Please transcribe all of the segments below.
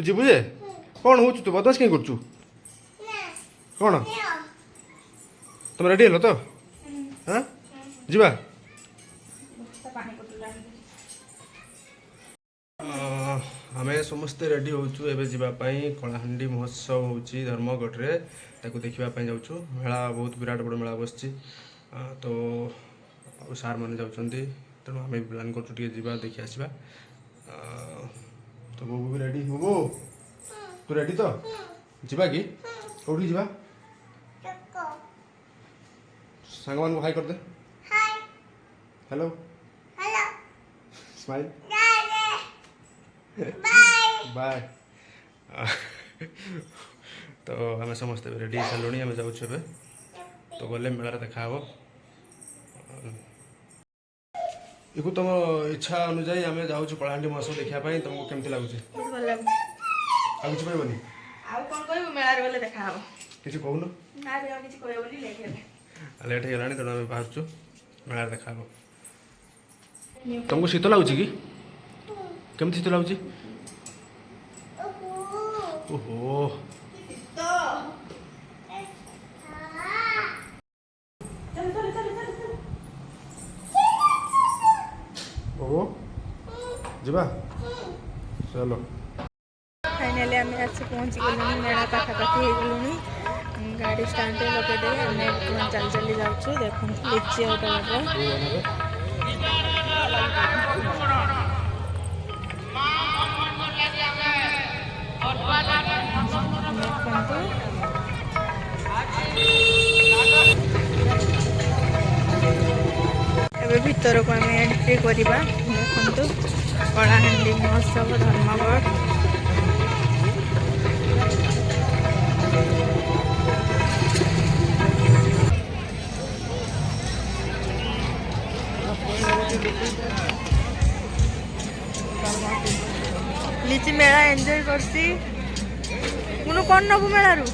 जीवु जे कौन हो तू बदमाश कहीं कर कौन तुम रेडी हेलो तो हाँ जीवा आम समस्ते रेडी होचु एबे जीवाई कलाहांडी महोत्सव होची धर्मगढ़ ताकू देखापी जाऊँ मेला बहुत विराट बड़ मेला बस तो सार मैंने जाऊँगी तेणु आम प्लान कर देखी आसवा तो बोबू भी रेडी बोबू तू रेडी तो जीवा कि कौटी जीवा सांग मान हाई कर दे हेलो स्माइल बाय तो आम समस्ते रेडी सारू आम जाऊँ तो गले मेलार देखा इको तुम इच्छा अनुजाई आम जाऊँ कलाहांडी महोत्सव देखापी तुमको केमती लगुच कहबनी किसी कहून लेट हो तेणु आम बाहर मेलार देखा तुमको शीत लगुच कि केमती शीत लगुच ओहो ओहो जीवा चलो फाइनाली आम आज पहुँची गलुनी मेला पाखापाखि गलुनी गाड़ी स्टांड लगे आम चल चली जाऊँ देखो लीची गोटे एबे भीतर को आम एंट्री करवा देखु कलाहांडी महोत्सव धर्मगढ़ लीची मेला एंजॉय करसी मुनु कौन नबू मेलारू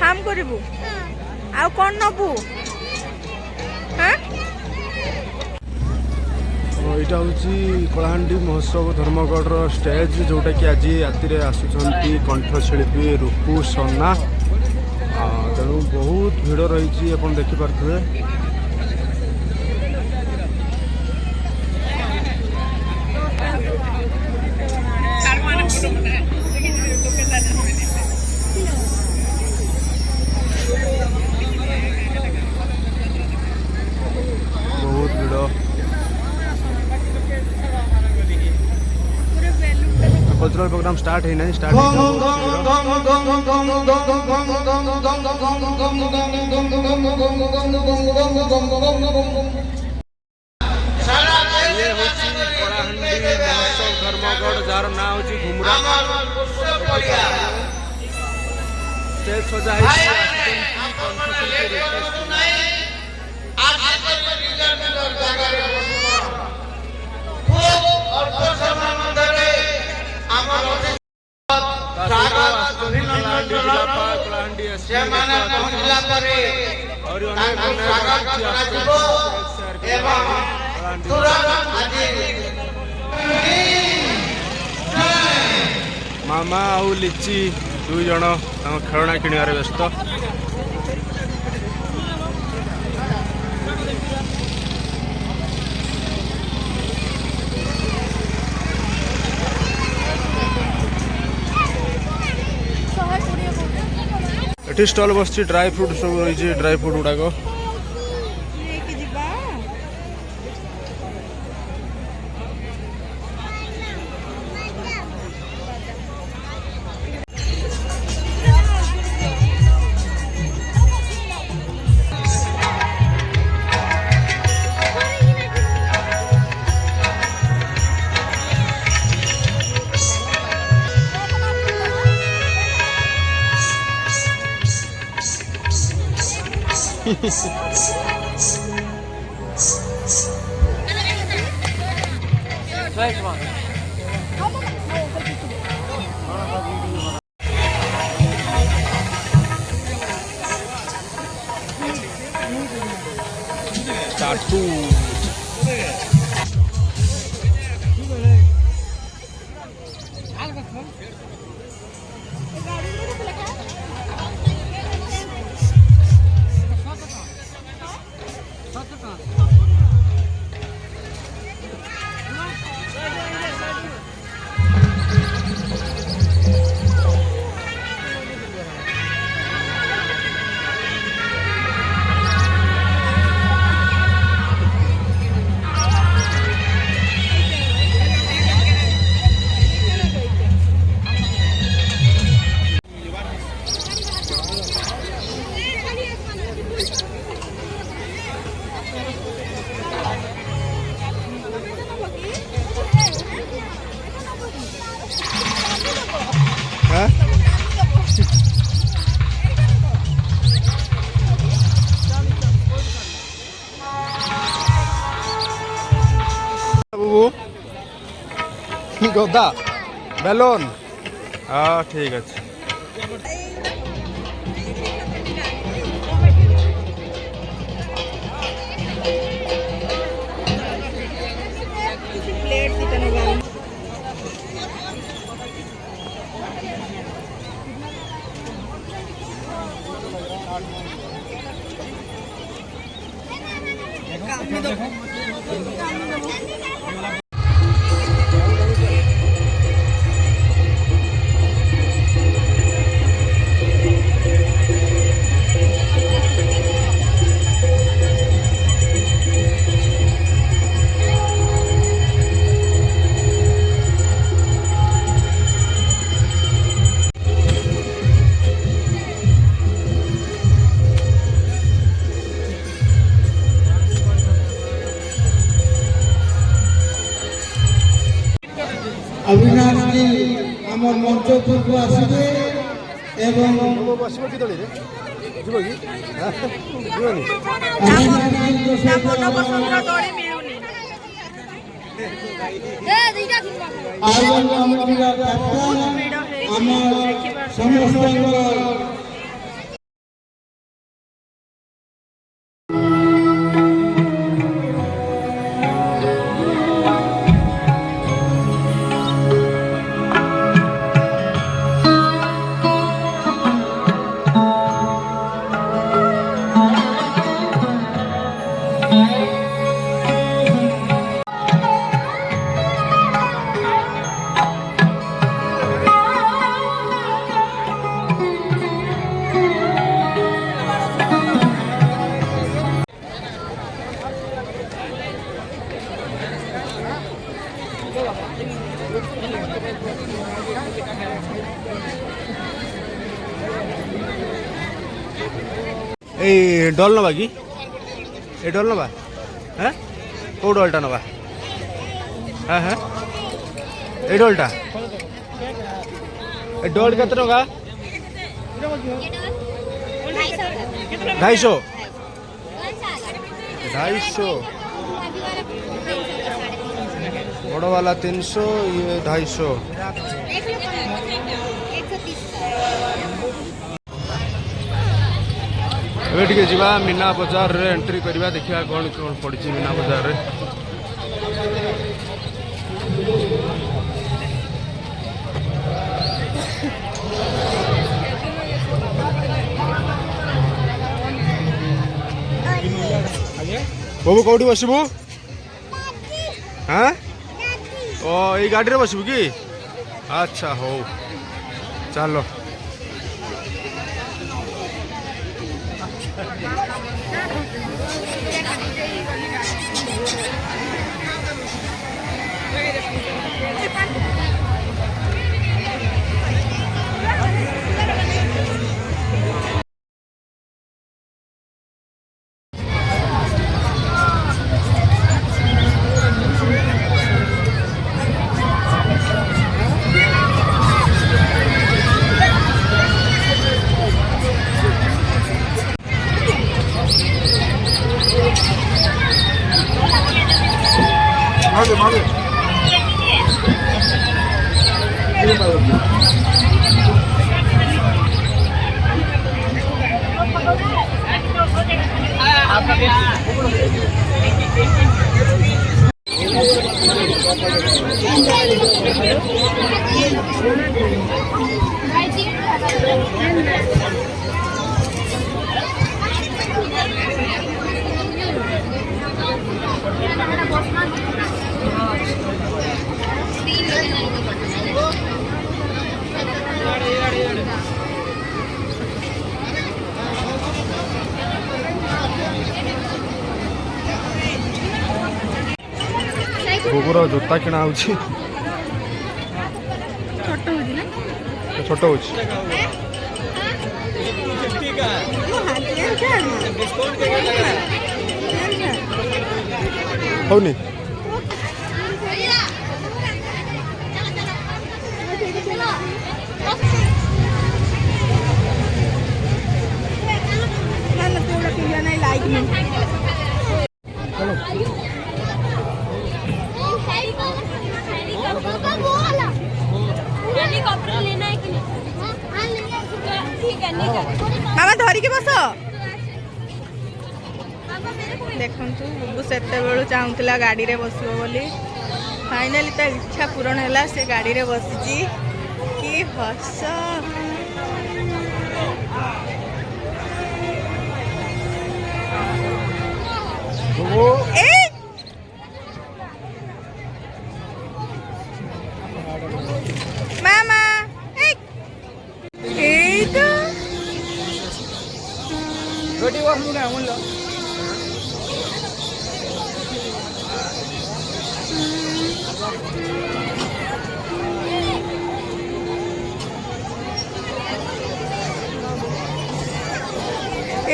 हाम करू आउ कौन नबू यहाँ हूँ कलाहांडी महोत्सव धर्मगढ़ स्टेज जोटा कि आज राति आसुंच कंठशिल्पी रूपू सना तेणु बहुत भिड़ रही देखिपे बहुत भिड़ कल्चरल प्रोग्राम स्टार्ट है नहीं स्टार्ट धर्मगढ़ जार ना हूँ घुमरा स्टेज सजा मामा आउ लिची दुई जन खेलना किणवार व्यस्त ये स्टल बस ड्राई फ्रूट सब रही ड्राई फ्रूट गुड़ाक Satu. गदा बेलून हाँ ठीक अच्छे प्लेट दिटा नेबा अविनाश जी आम मंच उपरको आसबे एवं बसब कि दली जीव कि जीवनी मन पसंद दड़ी मिलुनी आयोजन कमिटीर कैप्टन आम समस्त ए डल नवा कि ए डल नवा हाँ कौ डलटा नवा हाँ हाँ ए डलटा ए डल के टका 250 बड़ वाला 300 ये 250 ଏବେ ଟିକେ ଯିବା मीना बजार रे एंट्री करवा देखिया कौन कौन पड़ी मीना बजार रे बाबू कौटी बसबू हाँ ओ ये गाड़ी रे बसबू कि अच्छा हो चलो मागे गोबर जोता किणा हो छोट हो होनी चलो ମାମା ଧରିକି ବସ। ଦେଖନ୍ତୁ ବୁବୁ ସେତେବେଳୁ ଚାହୁଁଥିଲା ଗାଡ଼ିରେ ବସିବ ବୋଲି, ଫାଇନାଲି ତା ଇଚ୍ଛା ପୂରଣ ହେଲା, ସେ ଗାଡ଼ିରେ ବସିଛି। କି ହସ! ମାମା ଏଇ ତ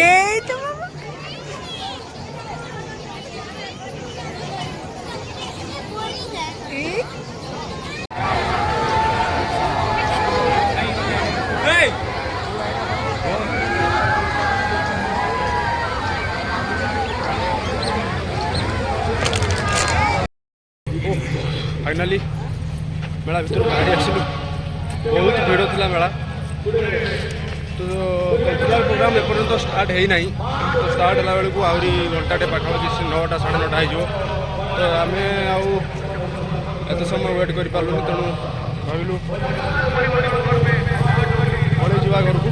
এই তো মামা। এই फाइनाली मेला भितर बाहरी आसलु बहुत भिड़ थिला मेला तो कल्चराल प्रोग्राम एपर्यंत स्टार्ट है ना तो स्टार्ट है बेलू आहरी घंटाटे पाखापाखि 9टा 9:30 हो तो आम आत समय वेट कर पार्लु तेणु भाविलु पड़े जा घर को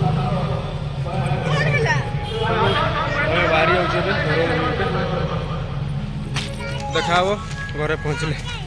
बाहरी आगे देखा घरे पहुँचले।